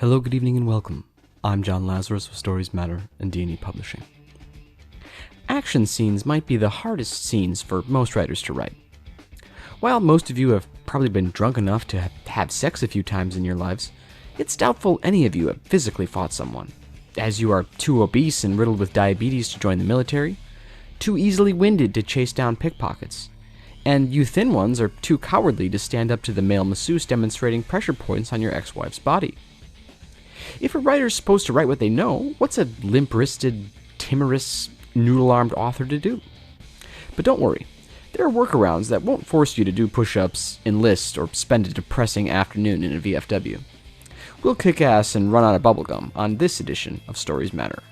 Hello, good evening, and welcome. I'm John Lazarus of Stories Matter and D&E Publishing. Action scenes might be the hardest scenes for most writers to write. While most of you have probably been drunk enough to have sex a few times in your lives, it's doubtful any of you have physically fought someone, as you are too obese and riddled with diabetes to join the military, too easily winded to chase down pickpockets, and you thin ones are too cowardly to stand up to the male masseuse demonstrating pressure points on your ex-wife's body. If a writer's supposed to write what they know, what's a limp-wristed, timorous, noodle-armed author to do? But don't worry, there are workarounds that won't force you to do push-ups, enlist, or spend a depressing afternoon in a VFW. We'll kick ass and run out of bubblegum on this edition of Stories Matter.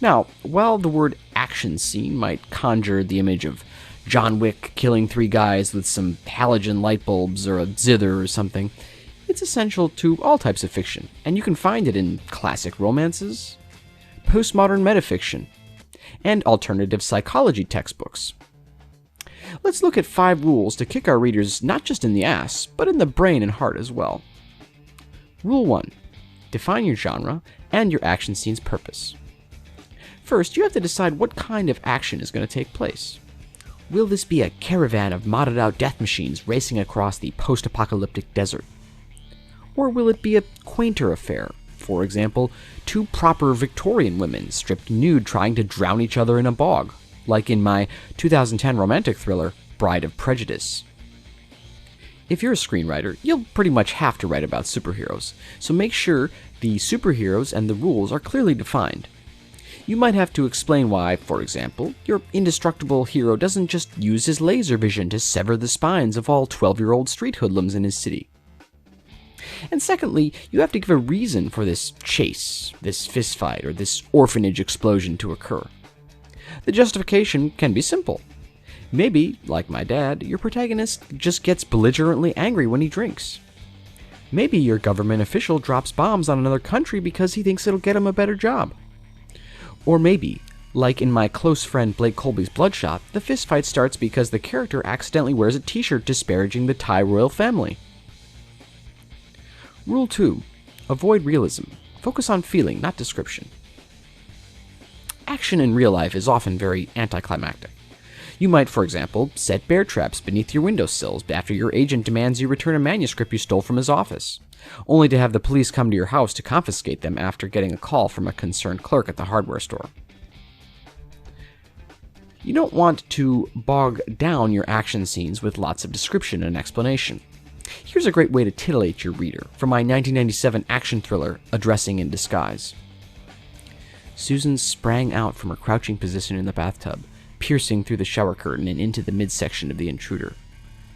Now, while the word action scene might conjure the image of John Wick killing 3 guys with some halogen light bulbs or a zither or something, it's essential to all types of fiction, and you can find it in classic romances, postmodern metafiction, and alternative psychology textbooks. Let's look at 5 rules to kick our readers not just in the ass, but in the brain and heart as well. Rule 1. Define your genre and your action scene's purpose. First, you have to decide what kind of action is going to take place. Will this be a caravan of modded-out death machines racing across the post-apocalyptic desert? Or will it be a quainter affair? For example, 2 proper Victorian women stripped nude trying to drown each other in a bog, like in my 2010 romantic thriller, Bride of Prejudice. If you're a screenwriter, you'll pretty much have to write about superheroes, so make sure the superheroes and the rules are clearly defined. You might have to explain why, for example, your indestructible hero doesn't just use his laser vision to sever the spines of all 12-year-old street hoodlums in his city. And secondly, you have to give a reason for this chase, this fistfight, or this orphanage explosion to occur. The justification can be simple. Maybe, like my dad, your protagonist just gets belligerently angry when he drinks. Maybe your government official drops bombs on another country because he thinks it'll get him a better job. Or maybe, like in my close friend Blake Colby's Bloodshot, the fistfight starts because the character accidentally wears a t-shirt disparaging the Thai royal family. Rule 2. Avoid realism. Focus on feeling, not description. Action in real life is often very anticlimactic. You might, for example, set bear traps beneath your windowsills after your agent demands you return a manuscript you stole from his office, only to have the police come to your house to confiscate them after getting a call from a concerned clerk at the hardware store. You don't want to bog down your action scenes with lots of description and explanation. Here's a great way to titillate your reader from my 1997 action thriller, A Dressing in Disguise. Susan sprang out from her crouching position in the bathtub, piercing through the shower curtain and into the midsection of the intruder.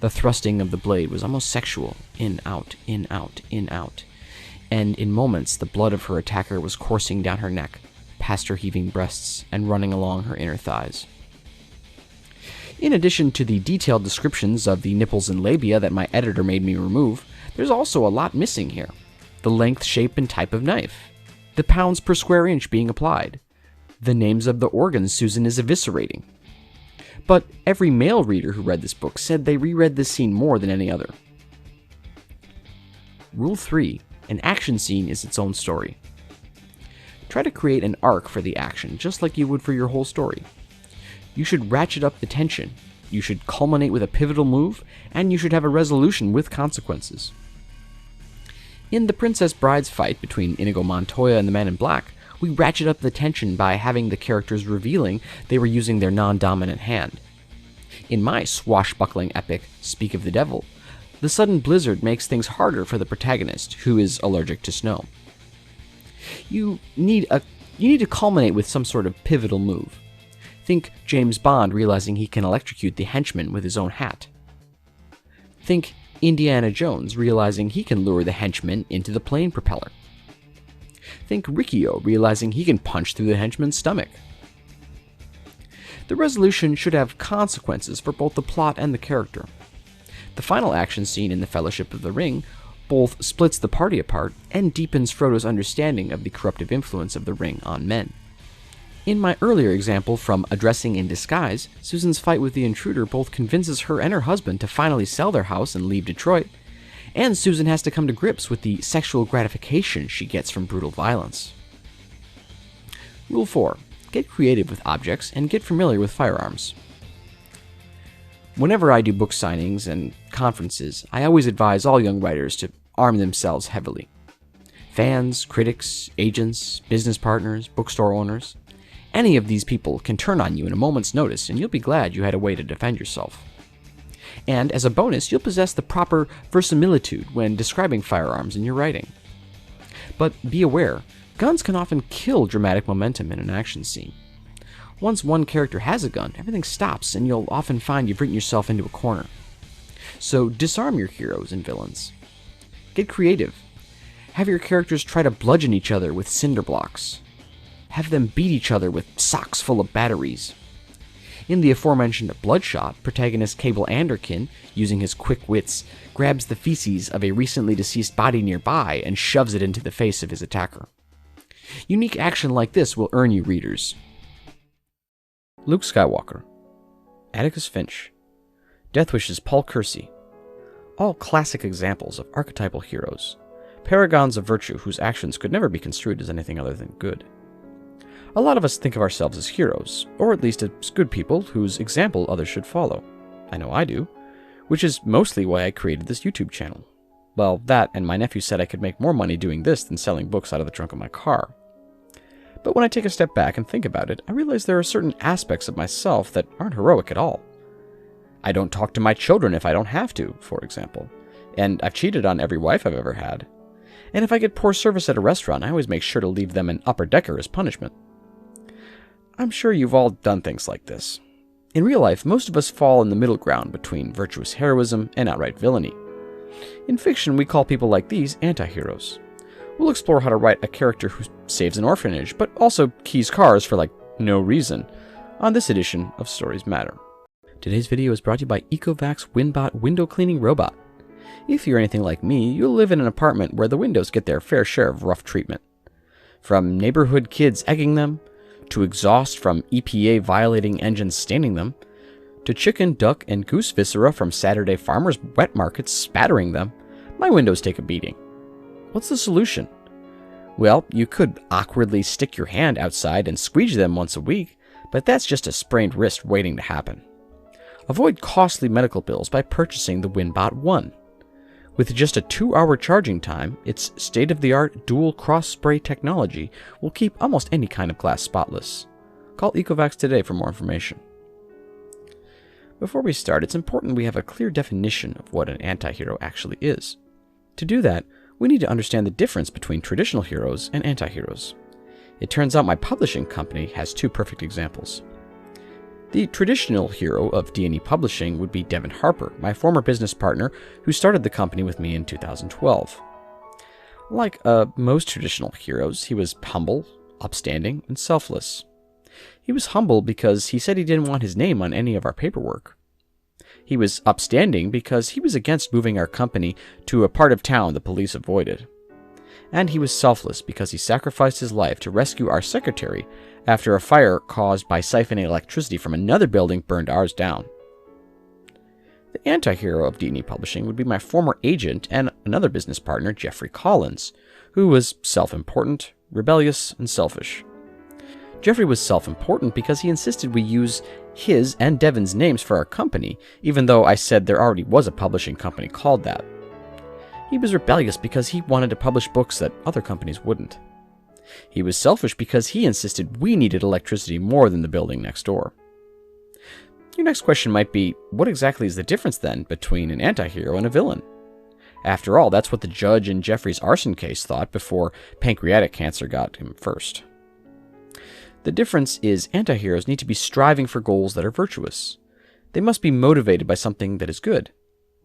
The thrusting of the blade was almost sexual, in, out, in, out, in, out. And in moments, the blood of her attacker was coursing down her neck, past her heaving breasts, and running along her inner thighs. In addition to the detailed descriptions of the nipples and labia that my editor made me remove, there's also a lot missing here. The length, shape, and type of knife. The pounds per square inch being applied. The names of the organs Susan is eviscerating. But every male reader who read this book said they reread this scene more than any other. Rule 3. An action scene is its own story. Try to create an arc for the action, just like you would for your whole story. You should ratchet up the tension, you should culminate with a pivotal move, and you should have a resolution with consequences. In The Princess Bride's fight between Inigo Montoya and the Man in Black, we ratchet up the tension by having the characters revealing they were using their non-dominant hand. In my swashbuckling epic, Speak of the Devil, the sudden blizzard makes things harder for the protagonist, who is allergic to snow. You need to culminate with some sort of pivotal move. Think James Bond realizing he can electrocute the henchman with his own hat. Think Indiana Jones realizing he can lure the henchman into the plane propeller. Think Riccio realizing he can punch through the henchman's stomach. The resolution should have consequences for both the plot and the character. The final action scene in The Fellowship of the Ring both splits the party apart and deepens Frodo's understanding of the corruptive influence of the ring on men. In my earlier example from Addressing in Disguise, Susan's fight with the intruder both convinces her and her husband to finally sell their house and leave Detroit, and Susan has to come to grips with the sexual gratification she gets from brutal violence. Rule 4. Get creative with objects and get familiar with firearms. Whenever I do book signings and conferences, I always advise all young writers to arm themselves heavily. Fans, critics, agents, business partners, bookstore owners, any of these people can turn on you in a moment's notice, and you'll be glad you had a way to defend yourself. And as a bonus, you'll possess the proper verisimilitude when describing firearms in your writing. But be aware, guns can often kill dramatic momentum in an action scene. Once one character has a gun, everything stops, and you'll often find you've written yourself into a corner. So disarm your heroes and villains. Get creative. Have your characters try to bludgeon each other with cinder blocks. Have them beat each other with socks full of batteries. In the aforementioned Bloodshot, protagonist Cable Anderkin, using his quick wits, grabs the feces of a recently deceased body nearby and shoves it into the face of his attacker. Unique action like this will earn you readers. Luke Skywalker, Atticus Finch, Death Wish's Paul Kersey, all classic examples of archetypal heroes, paragons of virtue whose actions could never be construed as anything other than good. A lot of us think of ourselves as heroes, or at least as good people whose example others should follow. I know I do, which is mostly why I created this YouTube channel. Well, that and my nephew said I could make more money doing this than selling books out of the trunk of my car. But when I take a step back and think about it, I realize there are certain aspects of myself that aren't heroic at all. I don't talk to my children if I don't have to, for example, and I've cheated on every wife I've ever had. And if I get poor service at a restaurant, I always make sure to leave them an upper decker as punishment. I'm sure you've all done things like this. In real life, most of us fall in the middle ground between virtuous heroism and outright villainy. In fiction, we call people like these anti-heroes. We'll explore how to write a character who saves an orphanage, but also keys cars for no reason, on this edition of Stories Matter. Today's video is brought to you by Ecovacs Winbot Window Cleaning Robot. If you're anything like me, you'll live in an apartment where the windows get their fair share of rough treatment. From neighborhood kids egging them, to exhaust from EPA violating engines staining them, to chicken, duck, and goose viscera from Saturday farmers' wet markets spattering them, my windows take a beating. What's the solution? Well, you could awkwardly stick your hand outside and squeegee them once a week, but that's just a sprained wrist waiting to happen. Avoid costly medical bills by purchasing the Winbot 1. With just a 2-hour charging time, its state-of-the-art dual cross-spray technology will keep almost any kind of glass spotless. Call Ecovacs today for more information. Before we start, it's important we have a clear definition of what an anti-hero actually is. To do that, we need to understand the difference between traditional heroes and anti-heroes. It turns out my publishing company has 2 perfect examples. The traditional hero of D&E Publishing would be Devin Harper, my former business partner who started the company with me in 2012. Like most traditional heroes, he was humble, upstanding, and selfless. He was humble because he said he didn't want his name on any of our paperwork. He was upstanding because he was against moving our company to a part of town the police avoided. And he was selfless because he sacrificed his life to rescue our secretary after a fire caused by siphoning electricity from another building burned ours down. The anti-hero of D&E Publishing would be my former agent and another business partner, Jeffrey Collins, who was self-important, rebellious, and selfish. Jeffrey was self-important because he insisted we use his and Devin's names for our company, even though I said there already was a publishing company called that. He was rebellious because he wanted to publish books that other companies wouldn't. He was selfish because he insisted we needed electricity more than the building next door. Your next question might be, what exactly is the difference then between an anti-hero and a villain? After all, that's what the judge in Jeffrey's arson case thought before pancreatic cancer got him first. The difference is anti-heroes need to be striving for goals that are virtuous. They must be motivated by something that is good.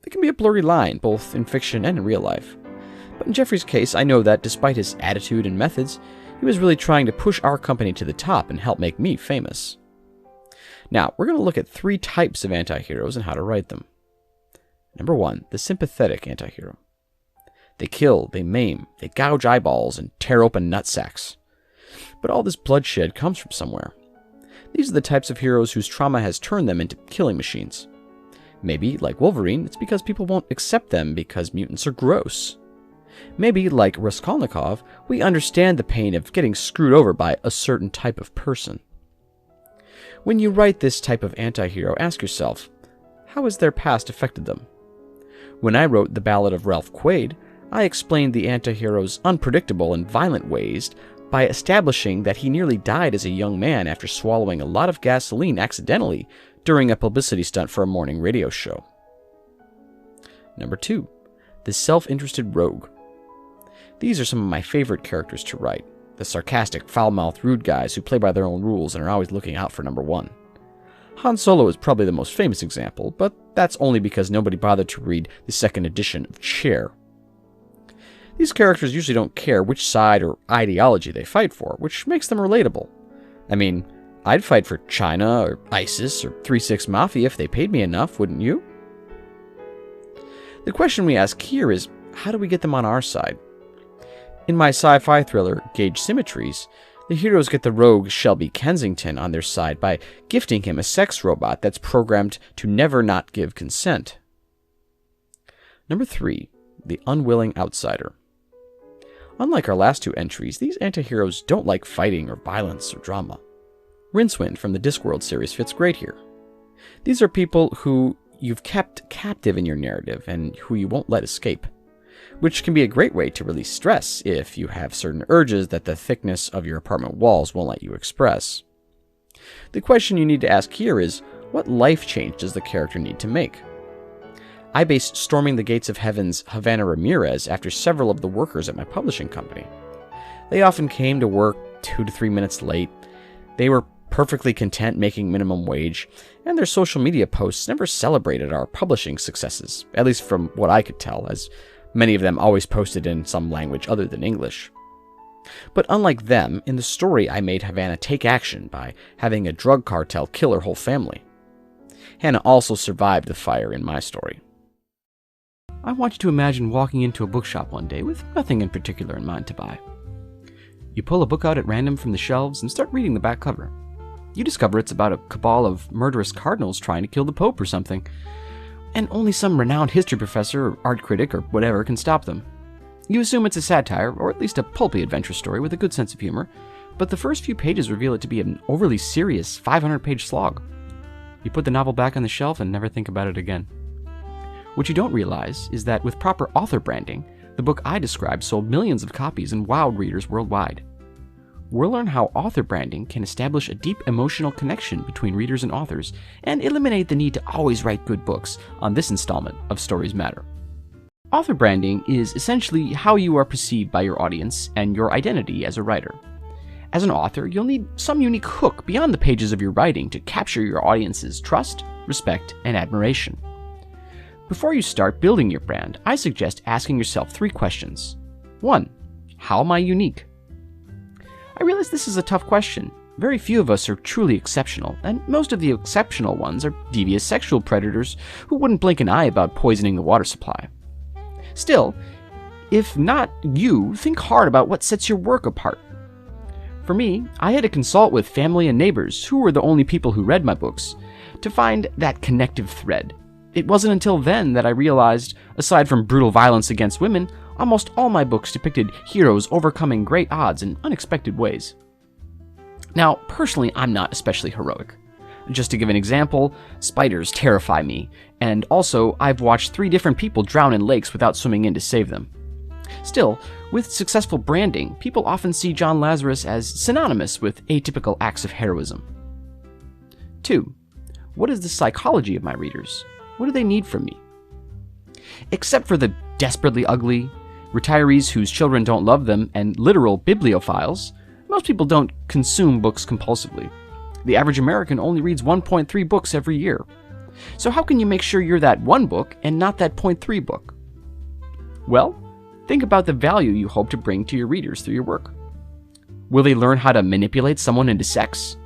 It can be a blurry line, both in fiction and in real life. But in Jeffrey's case, I know that despite his attitude and methods, he was really trying to push our company to the top and help make me famous. Now, we're going to look at 3 types of anti-heroes and how to write them. Number 1, the sympathetic anti-hero. They kill, they maim, they gouge eyeballs, and tear open nutsacks. But all this bloodshed comes from somewhere. These are the types of heroes whose trauma has turned them into killing machines. Maybe, like Wolverine, it's because people won't accept them because mutants are gross. Maybe, like Raskolnikov, we understand the pain of getting screwed over by a certain type of person. When you write this type of anti-hero, ask yourself, how has their past affected them? When I wrote The Ballad of Ralph Quaid, I explained the anti-hero's unpredictable and violent ways by establishing that he nearly died as a young man after swallowing a lot of gasoline accidentally during a publicity stunt for a morning radio show. Number 2. The self-interested rogue. These are some of my favorite characters to write. The sarcastic, foul-mouthed, rude guys who play by their own rules and are always looking out for number 1. Han Solo is probably the most famous example, but that's only because nobody bothered to read the second edition of Chair. These characters usually don't care which side or ideology they fight for, which makes them relatable. I mean, I'd fight for China or ISIS or 3-6 Mafia if they paid me enough, wouldn't you? The question we ask here is, how do we get them on our side? In my sci-fi thriller, Gauge Symmetries, the heroes get the rogue Shelby Kensington on their side by gifting him a sex robot that's programmed to never not give consent. Number 3. The unwilling outsider. Unlike our last 2 entries, these anti-heroes don't like fighting or violence or drama. Rincewind from the Discworld series fits great here. These are people who you've kept captive in your narrative and who you won't let escape, which can be a great way to release stress if you have certain urges that the thickness of your apartment walls won't let you express. The question you need to ask here is, what life change does the character need to make? I based Storming the Gates of Heaven's Havana Ramirez after several of the workers at my publishing company. They often came to work 2 to 3 minutes late. They were perfectly content making minimum wage, and their social media posts never celebrated our publishing successes, at least from what I could tell, as many of them always posted in some language other than English. But unlike them, in the story I made Havana take action by having a drug cartel kill her whole family. Hannah also survived the fire in my story. I want you to imagine walking into a bookshop one day with nothing in particular in mind to buy. You pull a book out at random from the shelves and start reading the back cover. You discover it's about a cabal of murderous cardinals trying to kill the Pope or something, and only some renowned history professor or art critic or whatever can stop them. You assume it's a satire, or at least a pulpy adventure story with a good sense of humor, but the first few pages reveal it to be an overly serious 500-page slog. You put the novel back on the shelf and never think about it again. What you don't realize is that with proper author branding, the book I described sold millions of copies and wowed readers worldwide. We'll learn how author branding can establish a deep emotional connection between readers and authors and eliminate the need to always write good books on this installment of Stories Matter. Author branding is essentially how you are perceived by your audience and your identity as a writer. As an author, you'll need some unique hook beyond the pages of your writing to capture your audience's trust, respect, and admiration. Before you start building your brand, I suggest asking yourself 3 questions. 1. How am I unique? I realize this is a tough question. Very few of us are truly exceptional, and most of the exceptional ones are devious sexual predators who wouldn't blink an eye about poisoning the water supply. Still, if not you, think hard about what sets your work apart. For me, I had to consult with family and neighbors, who were the only people who read my books, to find that connective thread. It wasn't until then that I realized, aside from brutal violence against women, almost all my books depicted heroes overcoming great odds in unexpected ways. Now, personally, I'm not especially heroic. Just to give an example, spiders terrify me, and also I've watched 3 different people drown in lakes without swimming in to save them. Still, with successful branding, people often see John Lazarus as synonymous with atypical acts of heroism. 2. What is the psychology of my readers? What do they need from me? Except for the desperately ugly, retirees whose children don't love them, and literal bibliophiles, most people don't consume books compulsively. The average American only reads 1.3 books every year. So how can you make sure you're that one book and not that 0.3 book? Well, think about the value you hope to bring to your readers through your work. Will they learn how to manipulate someone into sex?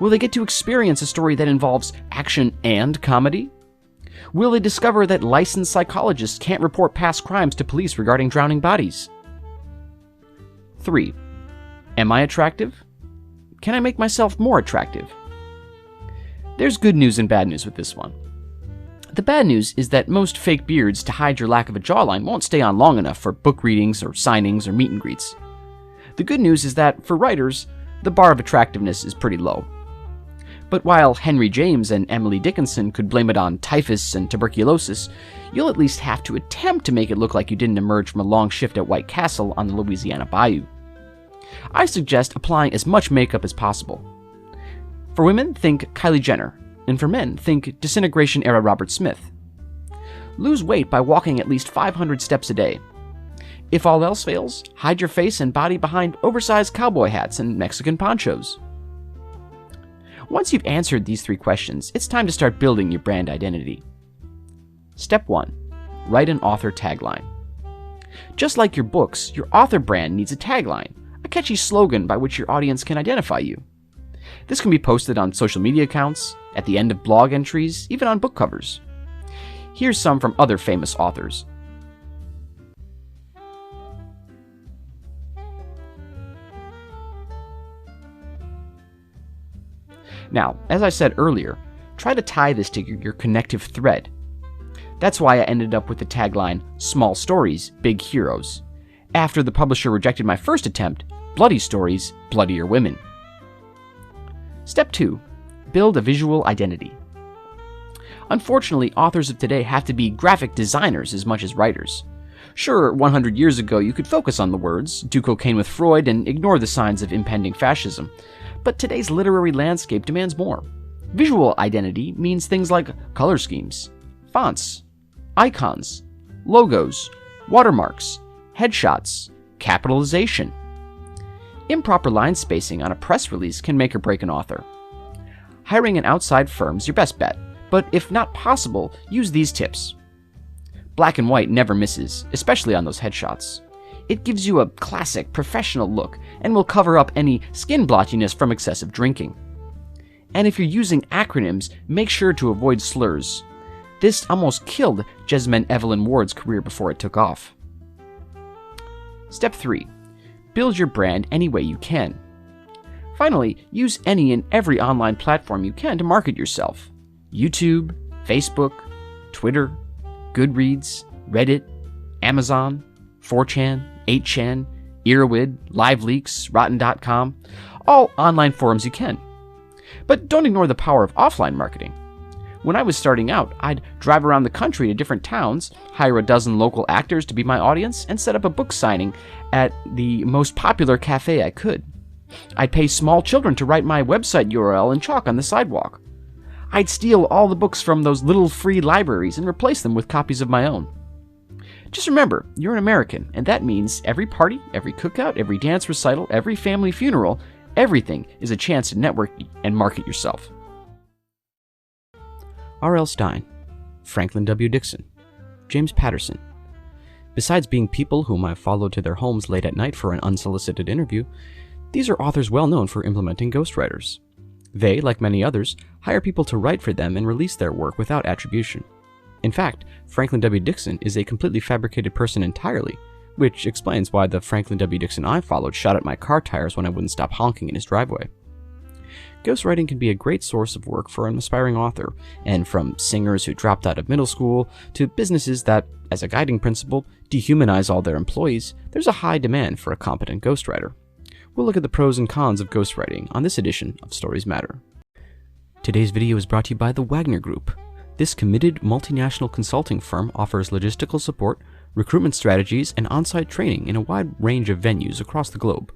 Will they get to experience a story that involves action and comedy? Will they discover that licensed psychologists can't report past crimes to police regarding drowning bodies? 3. Am I attractive? Can I make myself more attractive? There's good news and bad news with this one. The bad news is that most fake beards to hide your lack of a jawline won't stay on long enough for book readings or signings or meet and greets. The good news is that, for writers, the bar of attractiveness is pretty low. But while Henry James and Emily Dickinson could blame it on typhus and tuberculosis, you'll at least have to attempt to make it look like you didn't emerge from a long shift at White Castle on the Louisiana Bayou. I suggest applying as much makeup as possible. For women, think Kylie Jenner, and for men, think disintegration-era Robert Smith. Lose weight by walking at least 500 steps a day. If all else fails, hide your face and body behind oversized cowboy hats and Mexican ponchos. Once you've answered these 3 questions, it's time to start building your brand identity. Step 1. Write an author tagline. Just like your books, your author brand needs a tagline, a catchy slogan by which your audience can identify you. This can be posted on social media accounts, at the end of blog entries, even on book covers. Here's some from other famous authors. Now, as I said earlier, try to tie this to your connective thread. That's why I ended up with the tagline, "Small Stories, Big Heroes." After the publisher rejected my first attempt, "Bloody Stories, Bloodier Women." Step 2. Build a visual identity. Unfortunately, authors of today have to be graphic designers as much as writers. Sure, 100 years ago you could focus on the words, do cocaine with Freud, and ignore the signs of impending fascism. But today's literary landscape demands more. Visual identity means things like color schemes, fonts, icons, logos, watermarks, headshots, capitalization. Improper line spacing on a press release can make or break an author. Hiring an outside firm is your best bet, but if not possible, use these tips. Black and white never misses, especially on those headshots. It gives you a classic, professional look and will cover up any skin blotchiness from excessive drinking. And if you're using acronyms, make sure to avoid slurs. This almost killed Jessamine Evelyn Ward's career before it took off. Step 3. Build your brand any way you can. Finally, use any and every online platform you can to market yourself. YouTube, Facebook, Twitter, Goodreads, Reddit, Amazon, 4chan, 8chan, Erowid, LiveLeaks, Rotten.com, all online forums you can. But don't ignore the power of offline marketing. When I was starting out, I'd drive around the country to different towns, hire a dozen local actors to be my audience, and set up a book signing at the most popular cafe I could. I'd pay small children to write my website URL in chalk on the sidewalk. I'd steal all the books from those little free libraries and replace them with copies of my own. Just remember, you're an American, and that means every party, every cookout, every dance recital, every family funeral, everything is a chance to network and market yourself. R.L. Stine, Franklin W. Dixon, James Patterson. Besides being people whom I've followed to their homes late at night for an unsolicited interview, these are authors well known for implementing ghostwriters. They, like many others, hire people to write for them and release their work without attribution. In fact, Franklin W. Dixon is a completely fabricated person entirely, which explains why the Franklin W. Dixon I followed shot at my car tires when I wouldn't stop honking in his driveway. Ghostwriting can be a great source of work for an aspiring author, and from singers who dropped out of middle school to businesses that, as a guiding principle, dehumanize all their employees, there's a high demand for a competent ghostwriter. We'll look at the pros and cons of ghostwriting on this edition of Stories Matter. Today's video is brought to you by the Wagner Group. This committed multinational consulting firm offers logistical support, recruitment strategies, and on-site training in a wide range of venues across the globe.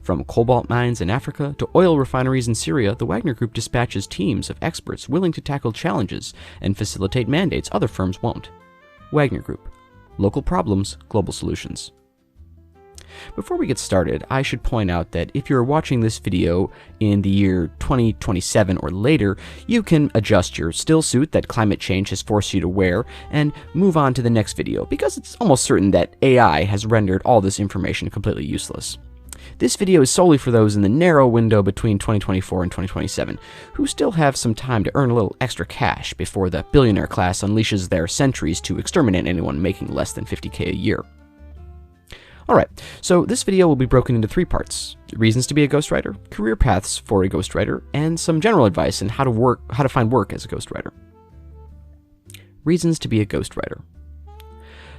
From cobalt mines in Africa to oil refineries in Syria, the Wagner Group dispatches teams of experts willing to tackle challenges and facilitate mandates other firms won't. Wagner Group. Local problems, global solutions. Before we get started, I should point out that if you're watching this video in the year 2027 or later, you can adjust your still suit that climate change has forced you to wear and move on to the next video, because it's almost certain that AI has rendered all this information completely useless. This video is solely for those in the narrow window between 2024 and 2027, who still have some time to earn a little extra cash before the billionaire class unleashes their centuries to exterminate anyone making less than $50K a year. Alright, so this video will be broken into 3 parts: reasons to be a ghostwriter, career paths for a ghostwriter, and some general advice on how to find work as a ghostwriter. Reasons to be a ghostwriter.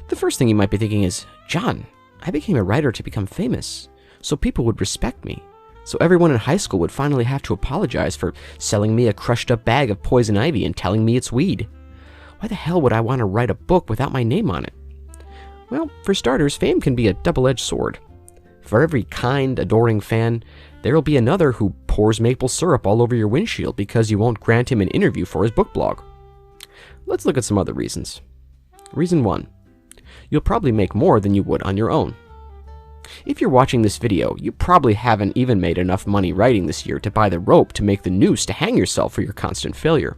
The first thing you might be thinking is, John, I became a writer to become famous, so people would respect me. So everyone in high school would finally have to apologize for selling me a crushed up bag of poison ivy and telling me it's weed. Why the hell would I want to write a book without my name on it? Well, for starters, fame can be a double-edged sword. For every kind, adoring fan, there will be another who pours maple syrup all over your windshield because you won't grant him an interview for his book blog. Let's look at some other reasons. Reason 1. You'll probably make more than you would on your own. If you're watching this video, you probably haven't even made enough money writing this year to buy the rope to make the noose to hang yourself for your constant failure.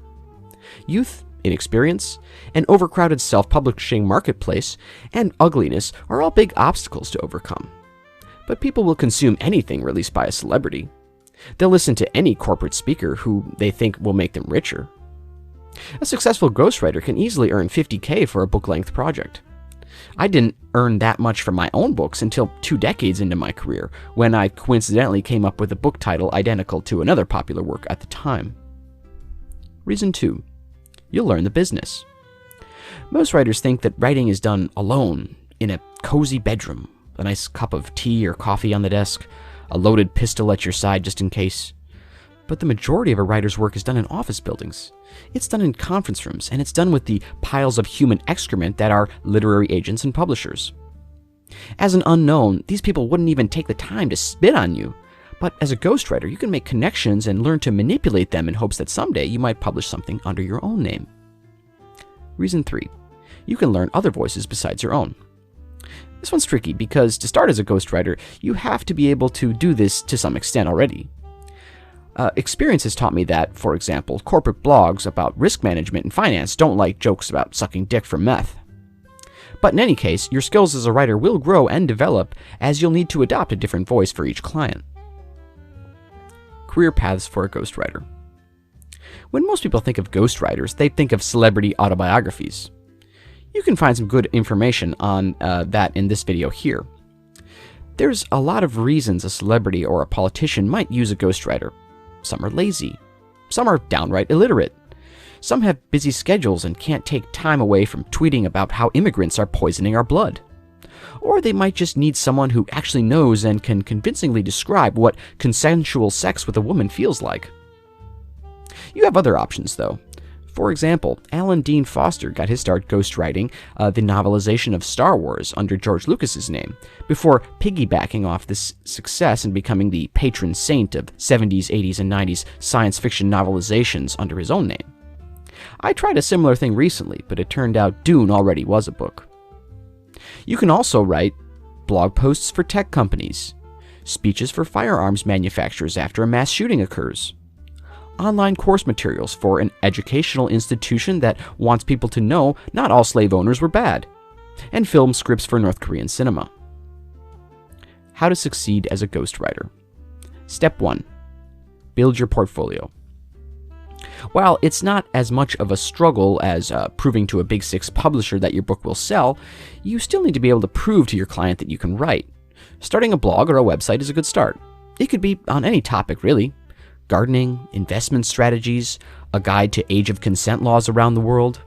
Youth, inexperience, an overcrowded self-publishing marketplace, and ugliness are all big obstacles to overcome. But people will consume anything released by a celebrity. They'll listen to any corporate speaker who they think will make them richer. A successful ghostwriter can easily earn $50K for a book-length project. I didn't earn that much from my own books until 2 decades into my career, when I coincidentally came up with a book title identical to another popular work at the time. Reason 2. You'll learn the business. Most writers think that writing is done alone, in a cozy bedroom, a nice cup of tea or coffee on the desk, a loaded pistol at your side just in case. But the majority of a writer's work is done in office buildings. It's done in conference rooms, and it's done with the piles of human excrement that are literary agents and publishers. As an unknown, these people wouldn't even take the time to spit on you. But as a ghostwriter, you can make connections and learn to manipulate them in hopes that someday you might publish something under your own name. Reason 3. You can learn other voices besides your own. This one's tricky because to start as a ghostwriter, you have to be able to do this to some extent already. Experience has taught me that, for example, corporate blogs about risk management and finance don't like jokes about sucking dick for meth. But in any case, your skills as a writer will grow and develop as you'll need to adopt a different voice for each client. Career paths for a ghostwriter. When most people think of ghostwriters, they think of celebrity autobiographies. You can find some good information on that in this video here. There's a lot of reasons a celebrity or a politician might use a ghostwriter. Some are lazy. Some are downright illiterate. Some have busy schedules and can't take time away from tweeting about how immigrants are poisoning our blood. Or they might just need someone who actually knows and can convincingly describe what consensual sex with a woman feels like. You have other options, though. For example, Alan Dean Foster got his start ghostwriting the novelization of Star Wars under George Lucas's name, before piggybacking off this success and becoming the patron saint of 70s, 80s, and 90s science fiction novelizations under his own name. I tried a similar thing recently, but it turned out Dune already was a book. You can also write blog posts for tech companies, speeches for firearms manufacturers after a mass shooting occurs, online course materials for an educational institution that wants people to know not all slave owners were bad, and film scripts for North Korean cinema. How to succeed as a ghostwriter. Step 1. Build your portfolio. While it's not as much of a struggle as proving to a Big Six publisher that your book will sell, you still need to be able to prove to your client that you can write. Starting a blog or a website is a good start. It could be on any topic, really. Gardening, investment strategies, a guide to age of consent laws around the world.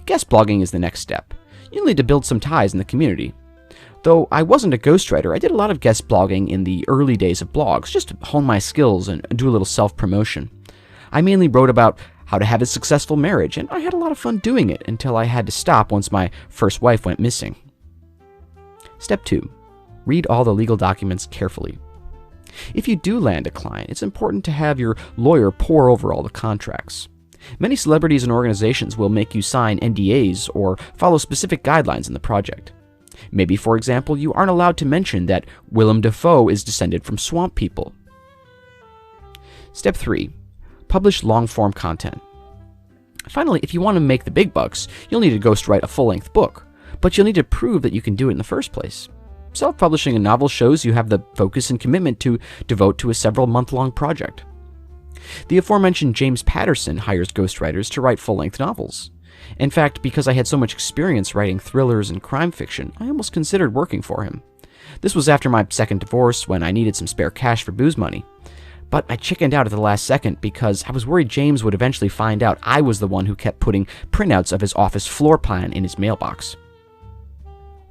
Guest blogging is the next step. You'll need to build some ties in the community. Though I wasn't a ghostwriter, I did a lot of guest blogging in the early days of blogs, just to hone my skills and do a little self-promotion. I mainly wrote about how to have a successful marriage, and I had a lot of fun doing it until I had to stop once my first wife went missing. Step 2. Read all the legal documents carefully. If you do land a client, it's important to have your lawyer pore over all the contracts. Many celebrities and organizations will make you sign NDAs or follow specific guidelines in the project. Maybe, for example, you aren't allowed to mention that Willem Dafoe is descended from swamp people. Step 3. Publish long-form content. Finally, if you want to make the big bucks, you'll need to ghostwrite a full-length book, but you'll need to prove that you can do it in the first place. Self-publishing a novel shows you have the focus and commitment to devote to a several-month-long project. The aforementioned James Patterson hires ghostwriters to write full-length novels. In fact, because I had so much experience writing thrillers and crime fiction, I almost considered working for him. This was after my second divorce when I needed some spare cash for booze money. But I chickened out at the last second because I was worried James would eventually find out I was the one who kept putting printouts of his office floor plan in his mailbox.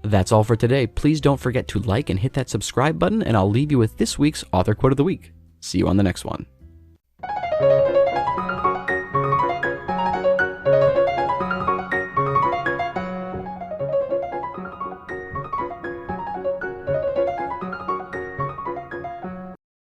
That's all for today. Please don't forget to like and hit that subscribe button, and I'll leave you with this week's Author Quote of the Week. See you on the next one.